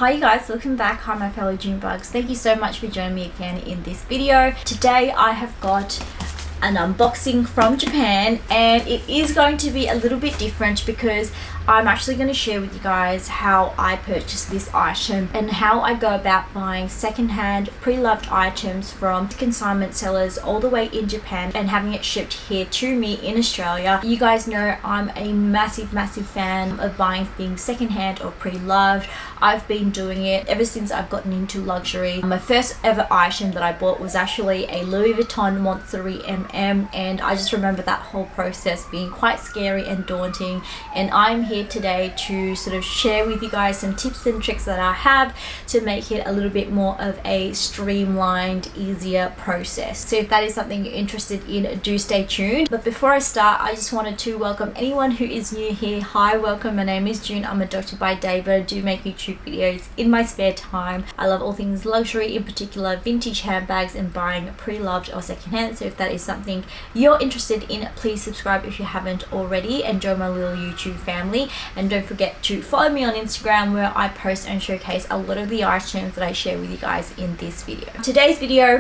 Hi you guys, welcome back. Hi my fellow June bugs. Thank you so much for joining me again in this video. Today I have got an unboxing from Japan, and it is going to be a little bit different because I'm actually going to share with you guys how I purchased this item and how I go about buying secondhand pre-loved items from consignment sellers all the way in Japan and having it shipped here to me in Australia. You guys know I'm a massive fan of buying things secondhand or pre-loved. I've been doing it ever since I've gotten into luxury. My first ever item that I bought was actually a Louis Vuitton Monthly and I just remember that whole process being quite scary and daunting, and I'm here today to sort of share with you guys some tips and tricks that I have to make it a little bit more of a streamlined, easier process. So if that is something you're interested in, do stay tuned. But before I start, I just wanted to welcome anyone who is new here. Hi, welcome. My name is June. I'm a doctor by day, but I do make YouTube videos in my spare time. I love all things luxury, in particular vintage handbags and buying pre-loved or secondhand. So if that is something you're interested in, please subscribe if you haven't already and join my little YouTube family. And don't forget to follow me on Instagram, where I post and showcase a lot of the items that I share with you guys in this video. Today's video,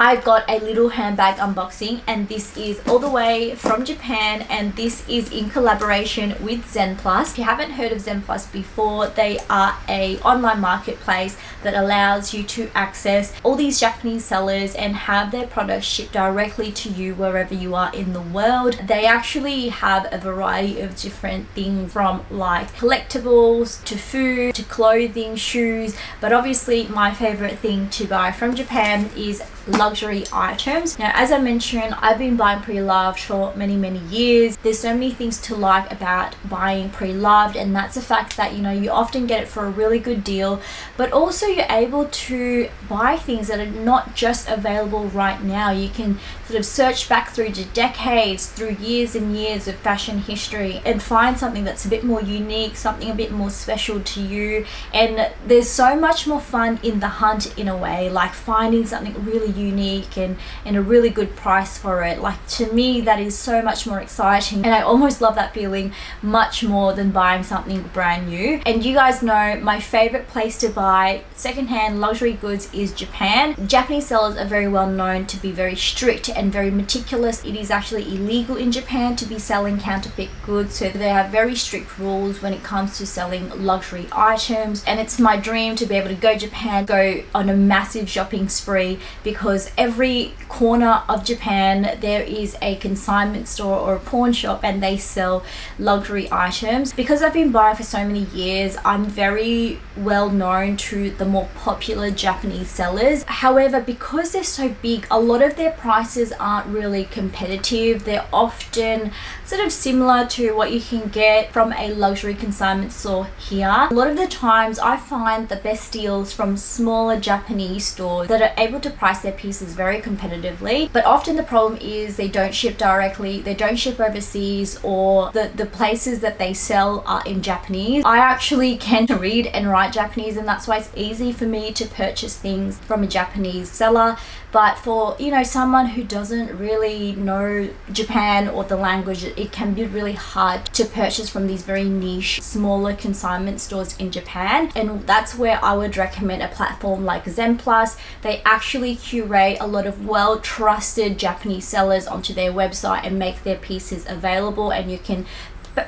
I got a little handbag unboxing, and this is all the way from Japan, and this is in collaboration with Zenplus. If you haven't heard of Zenplus before, they are a online marketplace that allows you to access all these Japanese sellers and have their products shipped directly to you wherever you are in the world. They actually have a variety of different things, from like collectibles to food to clothing, shoes, but obviously my favorite thing to buy from Japan is luxury items. Now, as I mentioned, I've been buying pre-loved for many years. There's so many things to like about buying pre-loved, and that's the fact that, you know, you often get it for a really good deal, but also you're able to buy things that are not just available right now. You can sort of search back through the decades, through years and years of fashion history, and find something that's a bit more unique, something a bit more special to you. And there's so much more fun in the hunt, in a way, like finding something really unique and a really good price for it. Like, to me, that is so much more exciting, and I almost love that feeling much more than buying something brand new. And you guys know my favorite place to buy secondhand luxury goods is Japan. Japanese sellers are very well known to be very strict and very meticulous. It is actually illegal in Japan to be selling counterfeit goods, so they have very strict rules when it comes to selling luxury items. And it's my dream to be able to go to Japan, go on a massive shopping spree, because every corner of Japan there is a consignment store or a pawn shop, and they sell luxury items. Because I've been buying for so many years, I'm very well known to the more popular Japanese sellers. However, because they're so big, a lot of their prices aren't really competitive. They're often sort of similar to what you can get from a luxury consignment store here. A lot of the times I find the best deals from smaller Japanese stores that are able to price their pieces very competitively, but often the problem is they don't ship directly, they don't ship overseas, or the places that they sell are in Japanese. I actually can read and write Japanese, and that's why it's easy for me to purchase things from a Japanese seller. But for, you know, someone who doesn't really know Japan or the language, it can be really hard to purchase from these very niche, smaller consignment stores in Japan. And that's where I would recommend a platform like Zenplus. They actually curate a lot of well-trusted Japanese sellers onto their website and make their pieces available, and you can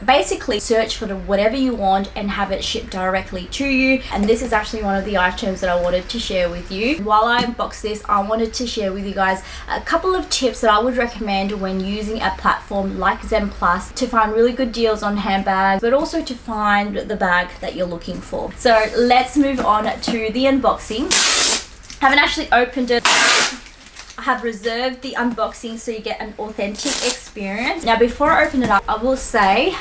basically search for whatever you want and have it shipped directly to you. And this is actually one of the items that I wanted to share with you. While I unbox this, I wanted to share with you guys a couple of tips that I would recommend when using a platform like Zenplus to find really good deals on handbags, but also to find the bag that you're looking for. So let's move on to the unboxing. I haven't actually opened it. I have reserved the unboxing so you get an authentic experience. Now, before I open it up, I will say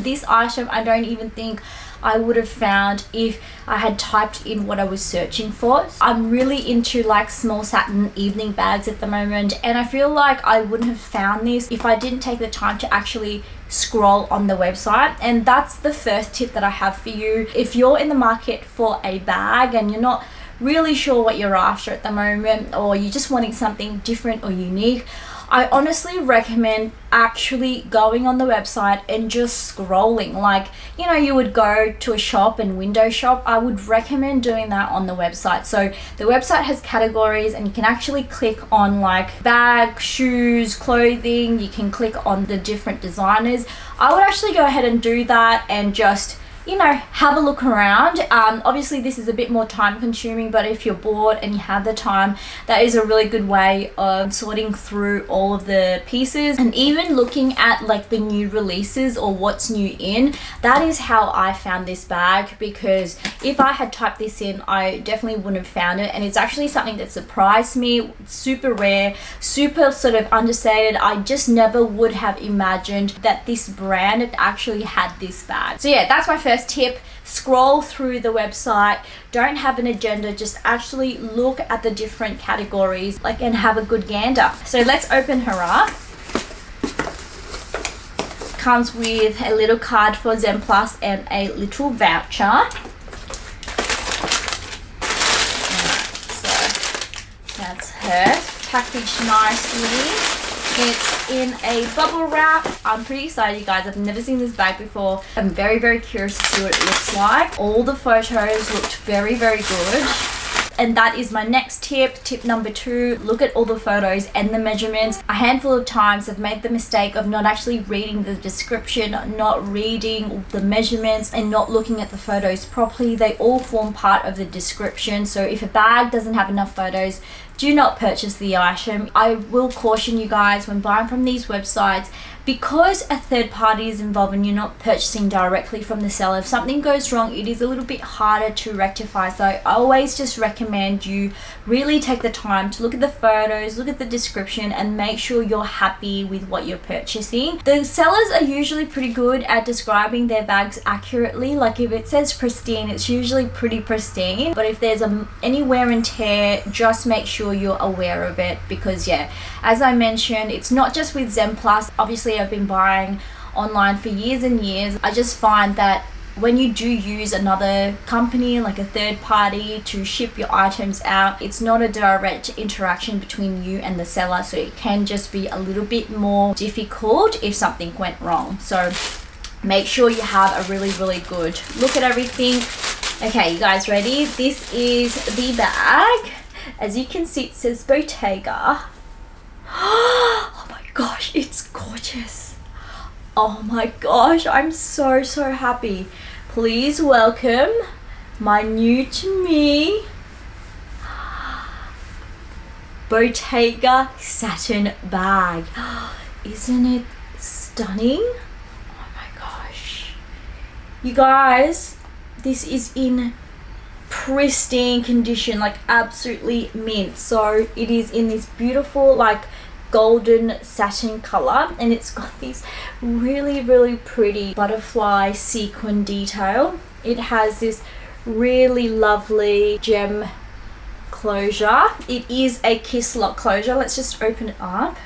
this item I don't even think I would have found if I had typed in what I was searching for. I'm really into like small satin evening bags at the moment, and I feel like I wouldn't have found this if I didn't take the time to actually scroll on the website. And that's the first tip that I have for you. If you're in the market for a bag and you're not really sure what you're after at the moment, or you're just wanting something different or unique, I honestly recommend actually going on the website and just scrolling. Like, you know, you would go to a shop and window shop. I would recommend doing that on the website. So the website has categories and you can actually click on like bag, shoes, clothing. You can click on the different designers. I would actually go ahead and do that and just, you know, have a look around. Obviously this is a bit more time consuming, but if you're bored and you have the time, that is a really good way of sorting through all of the pieces and even looking at like the new releases or what's new in. That is how I found this bag, because if I had typed this in, I definitely wouldn't have found it. And it's actually something that surprised me. It's super rare, super sort of understated. I just never would have imagined that this brand actually had this bag. So yeah, that's my first tip. Scroll through the website. Don't have an agenda, just actually look at the different categories like and have a good gander. So let's open her up. Comes with a little card for Zen Plus and a little voucher. So that's her, packaged nicely. It's in a bubble wrap. I'm pretty excited, you guys. I've never seen this bag before. I'm very, very curious to see what it looks like. All the photos looked very, very good. And that is my next tip. Tip number 2, look at all the photos and the measurements. A handful of times I've made the mistake of not actually reading the description, not reading the measurements, and not looking at the photos properly. They all form part of the description. So if a bag doesn't have enough photos, do not purchase the item. I will caution you guys when buying from these websites, because a third party is involved and you're not purchasing directly from the seller, if something goes wrong, it is a little bit harder to rectify. So I always just recommend you really take the time to look at the photos, look at the description, and make sure you're happy with what you're purchasing. The sellers are usually pretty good at describing their bags accurately. Like if it says pristine, it's usually pretty pristine. But if there's any wear and tear, just make sure you're aware of it, because yeah, as I mentioned, it's not just with Zen Plus. Obviously I've been buying online for years and years. I just find that when you do use another company, like a third party, to ship your items out, it's not a direct interaction between you and the seller, so it can just be a little bit more difficult if something went wrong. So make sure you have a really, really good look at everything. Okay, you guys ready? This is the bag. As you can see, it says Bottega. Oh my gosh, it's gorgeous. Oh my gosh, I'm so, so happy. Please welcome my new to me Bottega satin bag. Isn't it stunning? Oh my gosh. You guys, this is in pristine condition, like absolutely mint. So it is in this beautiful like golden satin color, and it's got this really, really pretty butterfly sequin detail. It has this really lovely gem closure. It is a kiss lock closure. Let's just open it up.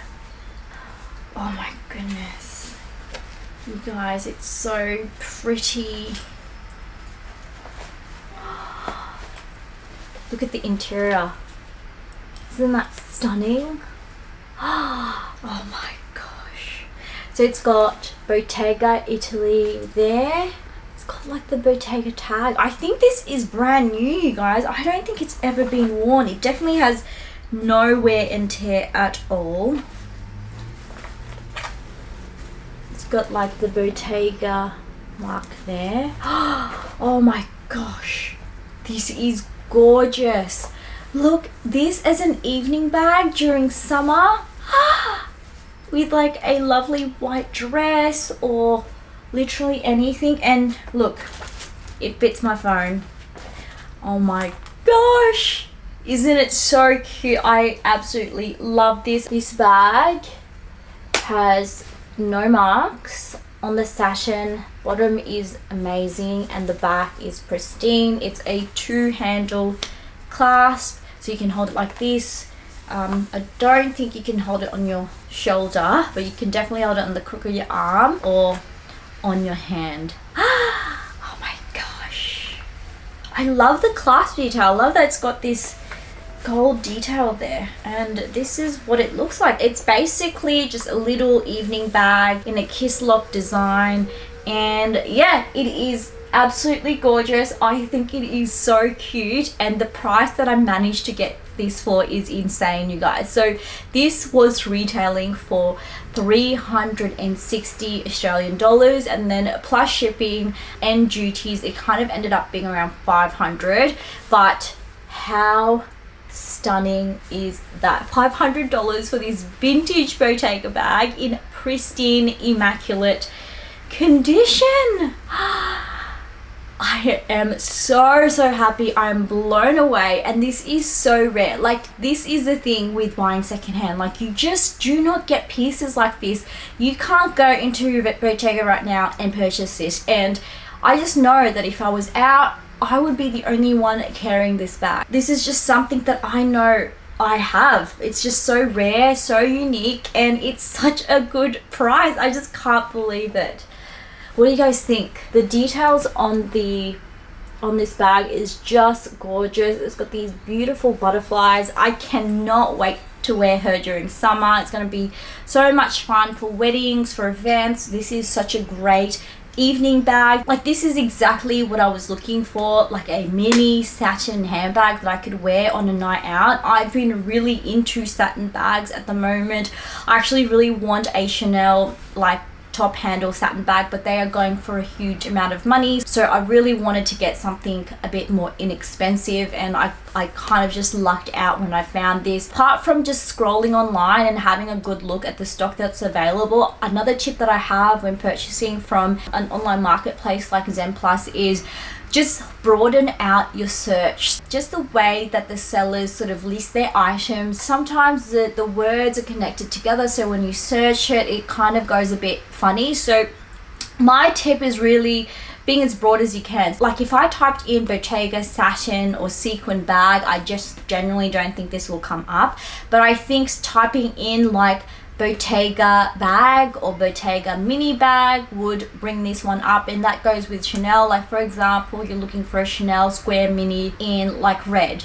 Oh my goodness, you guys, it's so pretty. Look at the interior. Isn't that stunning? Oh my gosh. So it's got Bottega Italy there. It's got like the Bottega tag. I think this is brand new, you guys. I don't think it's ever been worn. It definitely has no wear and tear at all. It's got like the Bottega mark there. Oh my gosh. This is gorgeous. Look, this as an evening bag during summer with like a lovely white dress or literally anything. And look, it fits my phone. Oh my gosh, isn't it so cute? I absolutely love this. This bag has no marks on the satin. Bottom is amazing and the back is pristine. It's a 2-handle clasp, so you can hold it like this. I don't think you can hold it on your shoulder, but you can definitely hold it on the crook of your arm or on your hand. Oh my gosh, I love the clasp detail. I love that it's got this gold detail there, and this is what it looks like. It's basically just a little evening bag in a kiss lock design, and yeah, it is absolutely gorgeous. I think it is so cute, and the price that I managed to get this for is insane, you guys. So this was retailing for 360 Australian dollars, and then plus shipping and duties, it kind of ended up being around 500. But how stunning is that? $500 for this vintage Bottega bag in pristine, immaculate condition. I am so happy. I'm blown away, and this is so rare. Like, this is the thing with buying secondhand. Like, you just do not get pieces like this. You can't go into Bottega right now and purchase this, and I just know that if I was out, I would be the only one carrying this bag. This is just something that I know I have. It's just so rare, so unique, and it's such a good price. I just can't believe it. What do you guys think? The details on this bag is just gorgeous. It's got these beautiful butterflies. I cannot wait to wear her during summer. It's going to be so much fun for weddings, for events. This is such a great evening bag. Like, this is exactly what I was looking for, like a mini satin handbag that I could wear on a night out. I've been really into satin bags at the moment. I actually really want a Chanel like top handle satin bag, but they are going for a huge amount of money, so I really wanted to get something a bit more inexpensive, and I kind of just lucked out when I found this. Apart from just scrolling online and having a good look at the stock that's available, another tip that I have when purchasing from an online marketplace like Zen Plus is just broaden out your search. Just the way that the sellers sort of list their items, sometimes the words are connected together, so when you search it, it kind of goes a bit funny. So my tip is really being as broad as you can. Like, if I typed in Bottega satin or sequin bag, I just generally don't think this will come up. But I think typing in like Bottega bag or Bottega mini bag would bring this one up, and that goes with Chanel. Like, for example, you're looking for a Chanel square mini in like red.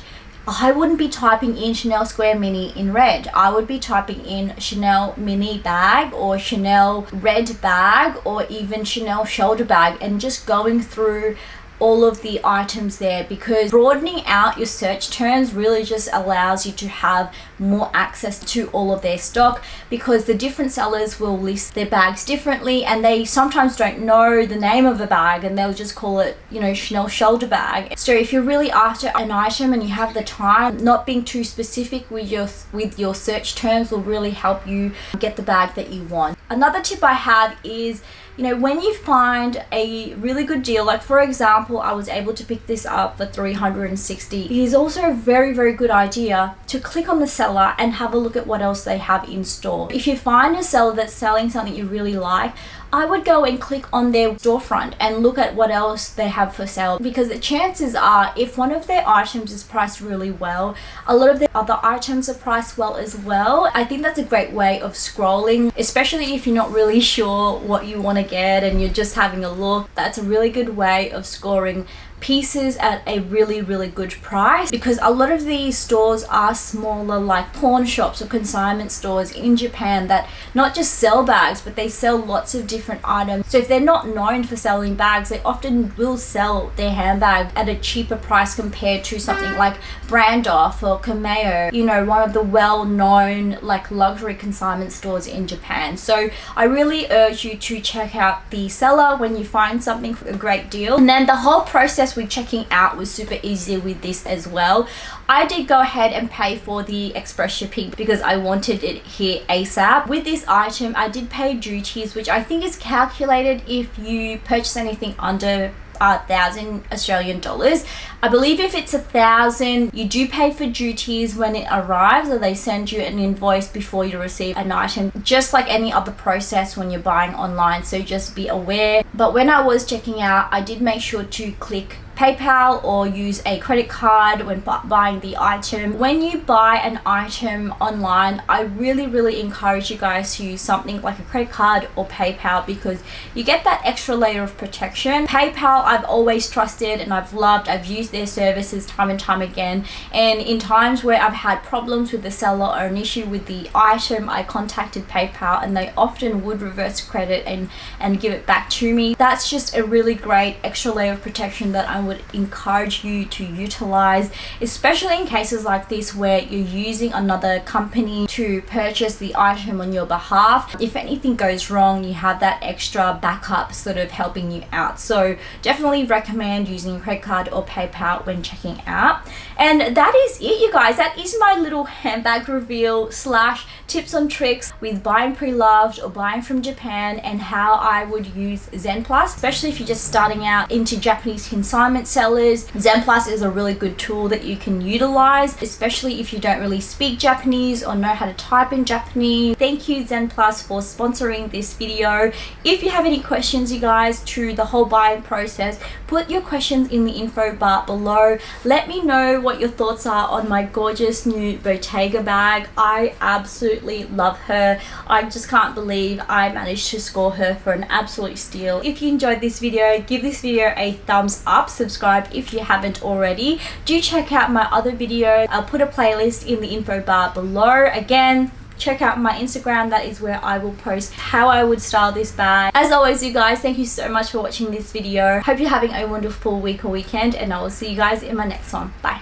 I wouldn't be typing in Chanel square mini in red. I would be typing in Chanel mini bag or Chanel red bag or even Chanel shoulder bag, and just going through all of the items there, because broadening out your search terms really just allows you to have more access to all of their stock, because the different sellers will list their bags differently, and they sometimes don't know the name of a bag and they'll just call it, you know, Chanel shoulder bag. So if you're really after an item and you have the time, not being too specific with your search terms will really help you get the bag that you want. Another tip I have is, you know, when you find a really good deal, like for example, I was able to pick this up for 360. It is also a very good idea to click on the seller and have a look at what else they have in store. If you find a seller that's selling something you really like, I would go and click on their storefront and look at what else they have for sale, because the chances are, if one of their items is priced really well, a lot of the other items are priced well as well. I think that's a great way of scrolling, especially if you're not really sure what you want to get and you're just having a look. That's a really good way of scoring pieces at a really good price, because a lot of these stores are smaller, like pawn shops or consignment stores in Japan that not just sell bags, but they sell lots of different items. So if they're not known for selling bags, they often will sell their handbag at a cheaper price compared to something like Brandoff or Kameo, you know, one of the well-known like luxury consignment stores in Japan. So I really urge you to check out the seller when you find something for a great deal. And then the whole process with checking out was super easy with this as well. I did go ahead and pay for the express shipping because I wanted it here ASAP. With this item, I did pay duties, which I think is calculated if you purchase anything under 1,000 Australian dollars. I believe if it's 1,000, you do pay for duties when it arrives, or they send you an invoice before you receive an item, just like any other process when you're buying online, so just be aware. But when I was checking out, I did make sure to click PayPal or use a credit card when buying the item. When you buy an item online, I really encourage you guys to use something like a credit card or PayPal because you get that extra layer of protection. PayPal I've always trusted and I've loved. I've used their services time and time again, and in times where I've had problems with the seller or an issue with the item, I contacted PayPal and they often would reverse credit and give it back to me. That's just a really great extra layer of protection that I would encourage you to utilize, especially in cases like this where you're using another company to purchase the item on your behalf. If anything goes wrong, you have that extra backup sort of helping you out. So definitely recommend using a credit card or PayPal when checking out. And that is it, you guys. That is my little handbag reveal / tips and tricks with buying pre-loved or buying from Japan, and how I would use Zen Plus, especially if you're just starting out into Japanese consignment sellers. Zen Plus is a really good tool that you can utilize, especially if you don't really speak Japanese or know how to type in Japanese. Thank you Zen Plus for sponsoring this video. If you have any questions, you guys, to the whole buying process, put your questions in the info bar below. Let me know what your thoughts are on my gorgeous new Bottega bag. I absolutely love her. I just can't believe I managed to score her for an absolute steal. If you enjoyed this video, give this video a thumbs up, subscribe if you haven't already. Do check out my other video. I'll put a playlist in the info bar below. Again, check out my Instagram. That is where I will post how I would style this bag. As always, you guys, thank you so much for watching this video. Hope you're having a wonderful week or weekend, and I will see you guys in my next one. Bye.